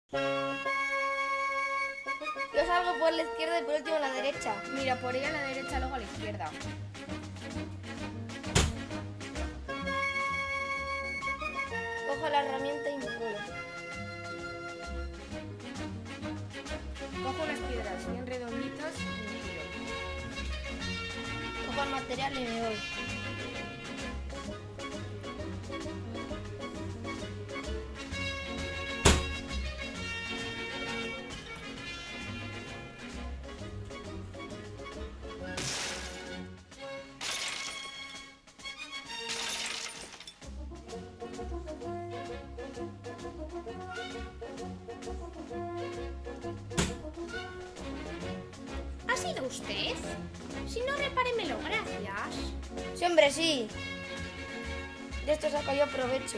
Yo salgo por la izquierda y por último a la derecha. Mira, por ahí a la derecha, luego a la izquierda. Cojo la herramienta y me vuelo. Cojo unas piedras bien redonditas y me tiro. Cojo el material y me voy. ¿Ha sido usted? Si no, repáremelo, gracias. Sí, hombre, sí. De esto saco yo provecho.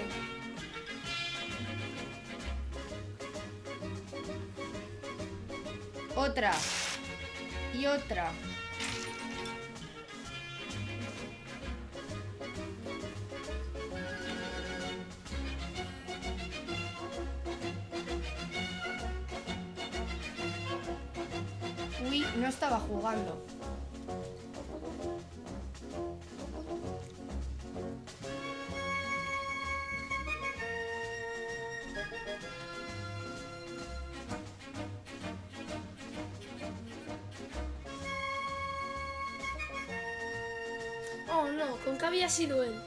Otra. Y otra. Uy, no estaba jugando. Oh no, ¿con qué había sido él?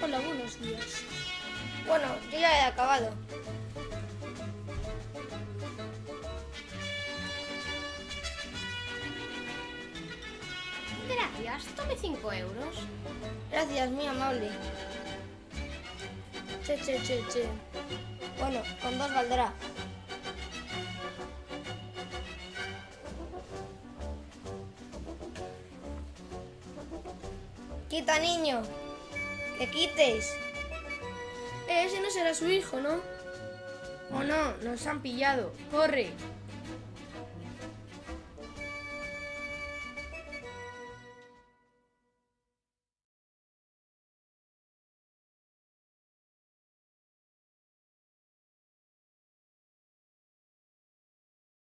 Hola, buenos días. Bueno, yo ya he acabado. Gracias, tome 5 euros. Gracias, muy amable. Che. Bueno, con 2 valdrá. Quita, niño. Que quites. Ese no será su hijo, ¿no? Oh no, nos han pillado. Corre.